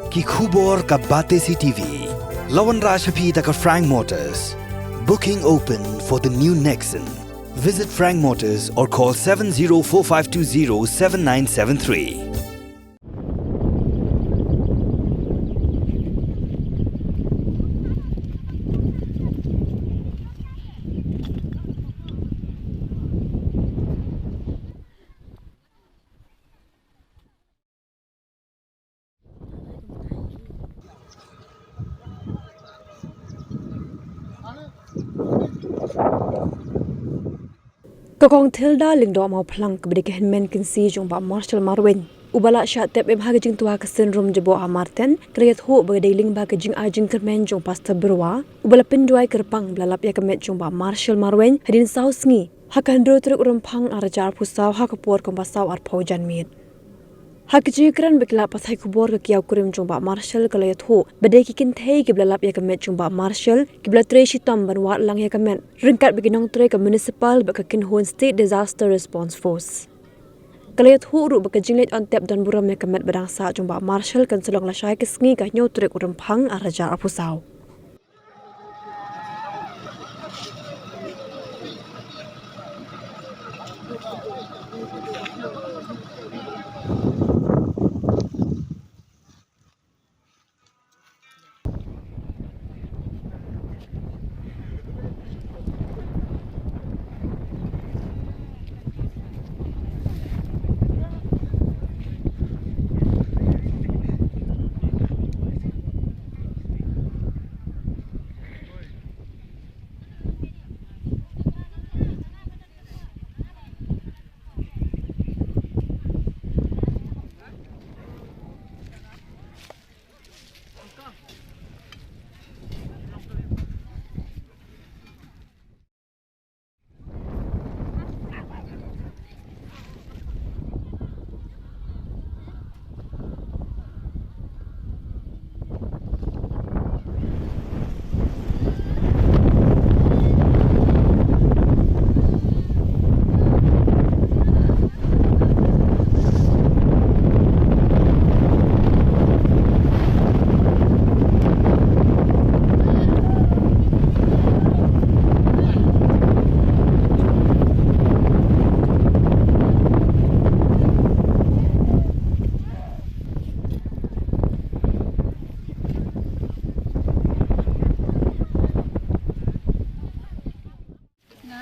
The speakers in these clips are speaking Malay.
ki khubor ka bate CTV. Lawan Rashapi taka Frank Motors. Booking open for the new Nexon. Visit Frank Motors or call 7045207973. Kakong Tilda lingdo mau plang kebidikan men kinsi jong ba Marshall Marwin. Ubala sya tep em hagajing tua ke syndrome jebo Martin kriyat ho bagai ling ba kajing ajing kermen jong pasta berwa. Ubala penjuai kerpang belalap ya kemet jong ba Marshall Marwin hadin saus ngi. Hakan dro truk rempang arajar pusau hakapur kompasau ar paujan mit. Hakji kran bekla pasai kubor ke kiau kurim jong ba Marshall kalayat ho badai kikin thei ke belalap ya kemet jong ba Marshall kibla tre shitam ban wat lang ya kemet ringkat beginong tre ke municipal bakakin hon state disaster response force kalayat ho ru bakajinglet on tap dan buram ya kemet badang sa jong ba Marshall kan selong la syai ke sngi ka nyo trek urempang araja apusau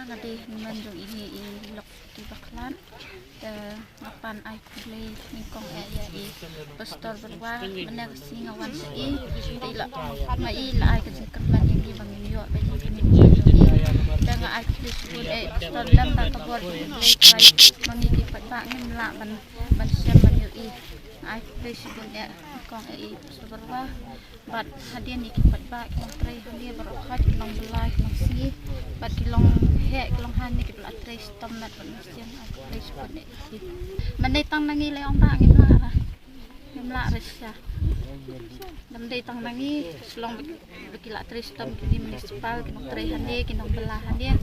Nadi menjong ini lok di baklan ngapan ai play ningkong ya pastor berwa menek singawan sei tidak mai la ai kerja kerban yang di bang yo be ni dengan ai play pun pastor lam tak kabur play try mengiki patba ngin la ban siam ban yo ai play pun ya kong pastor berwa bat hadiah ni patba kong try hadiah berokhat long belai long si bat kilong hek long han ni kibla tres tom nat ban sian ai pun ni Mendai tang nangi le ong ba ngimla resya mendai tang nangi selong bekila tres tom kini municipal kinong tre hande kinong belahan dia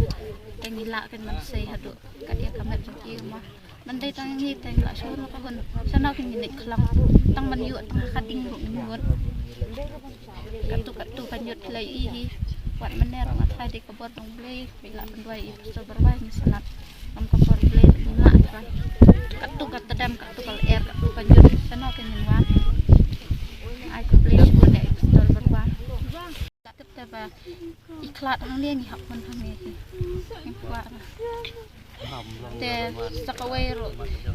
ngila kan man sei hadu kadia kamet jeki mah mendai tang nangi tengla suruh kahun sana kini nik klang tang man yu tang kading ru ngut katu panyut lai ihi wat mener mat tadi kabor dong blei bila pendai itu seberwai misalat am kabor blei ngila kan katu katadam katu kal air katu panyut sana kini wat ai ko blei pun dek stol berwa tak teba iklat hang dia ni hak pun hang ni kuat te sakawai ro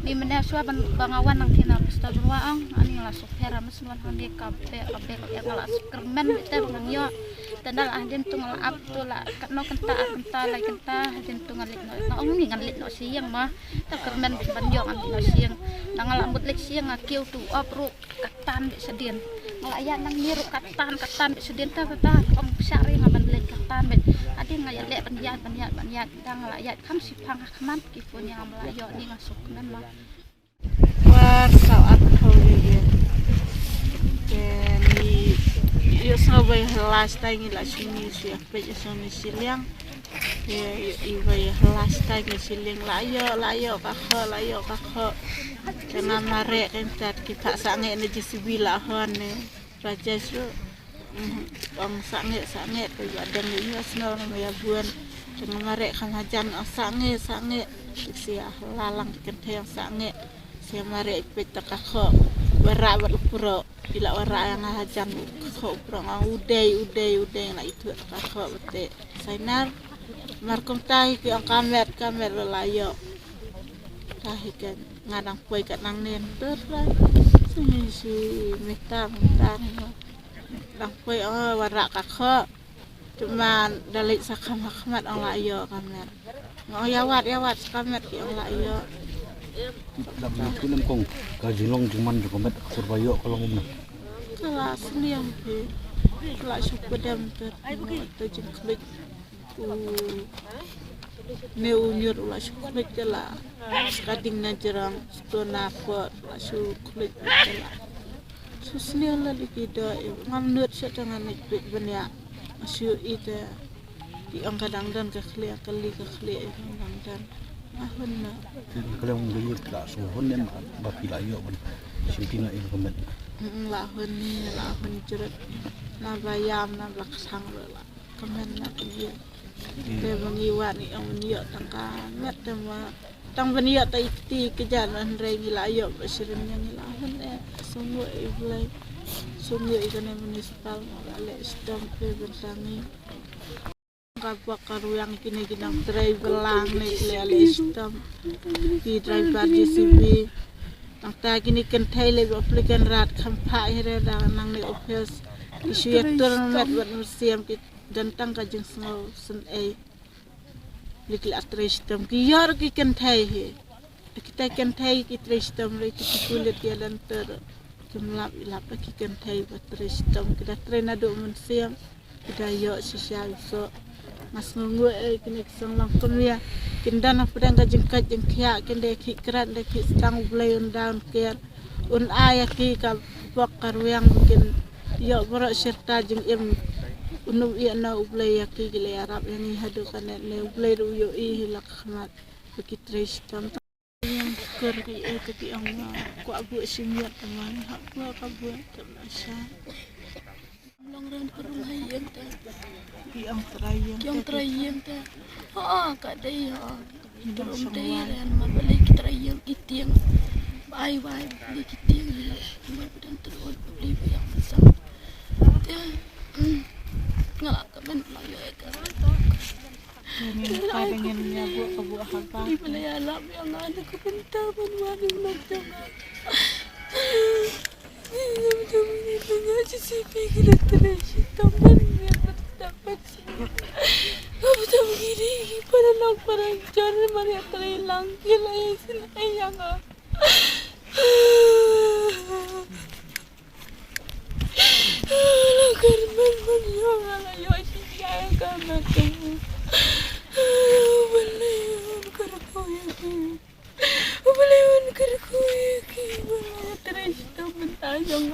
ni mena sua bangawan nang tina stol berwa ang ani la sopera meswan hang dia kape ya ngala kermen te bang yo tandal ahdin tungal ap tu la no kenta lai kenta ahdin tungal lit no ong ni ngan lit no siang mah ta kermen banjong an no siang nangal ambut lek siang akiu tu op ru katan sedien ngaya nang niru katan sedien ta om syari ngaban lek katan bet adi ngaya lek banyak dang ngaya kam sipang khaman ki punya melayo ni ngasuk nan mah war saat holiday ni yo sabai last time la sini sia pe sini siliang iba ya last time siling layo ka kho kana mare kan tat kita sange ni jisibila hone raja su ang sange ke badan ini asno namanya buan dengan marek kamajan sange sia lalang kenteng sange sia marek peta kakho wara pro bila wara yang hajan kakho pro udai na itu kakho bete sainar markom tahi ke kamer layo tahi kan ngadang poi kat nang nen terlah si meta dang poi wara kakho cuma dalik sakam hakmat ang layo kamer yawat kamer ki ang layo dalam film kong kajilong cuman jokomet surbayo kalau ngomong kelas ni yang kelas supedam ter jengklik neunyur ulah suklik jela kading na jerang stona ko ulah suklik jela susni ala likida ngamnut sedangan ikbit benya asyuk ida di angkadang dan kekli dan ahun na kalau ngomong tak suhun nem bapilayo ban sintina ini komet lahun jerat na bayam na laksang la kemen na dia te bangiwan ni ang niyo tangka met tema tang baniya ta ikti kejalan rei wilayo basirin yang lahun semua iblai semua ikane municipal ale stamp bentangi kapak karu yang kini ginang tray belang ni le stamp di driver JCB nang ta kini kentai le aplikan rat khampa here da nang ni office isu yaktur met buat museum dan tang ka jeng snow sen likil atre stamp ki yar ki kentai he kita kentai ki tre stamp le ki kulit ya dan ter jumlap ilap ki kentai batre stamp kita trena do museum kita yo sosial so mas ngungu kini kisang langkon ya kindan apa yang kajengkat jengkia kinde kikran de kistang ulai undan kian ayah ki bakar yang mungkin ya berak serta jeng unu iya na ulai ya ki gile Arab yang hadu kan ne ulai ruyo hilak khmat bukit restam yang kerja tapi Allah ku abu simiat teman hak ku kabuat terasa Langran perulayan ta yang terayang ta kak day turun dayan mabalik terayang itiang bye balik itiang dan turun beli yang besar ngalak kamen layo ka ini kadangnya nyabu kabuah apa di Malayalam yang ada kebentar wanung nagjangan macam ni banyak CCTV kita terus taman yang dapat apa tak begini pada nak perancar Maria terhilang gila yang senayang lagar bermenang alayo siya kamat kamu balayon kerkoyaki balayon kerkoyaki balayon terus taman tayang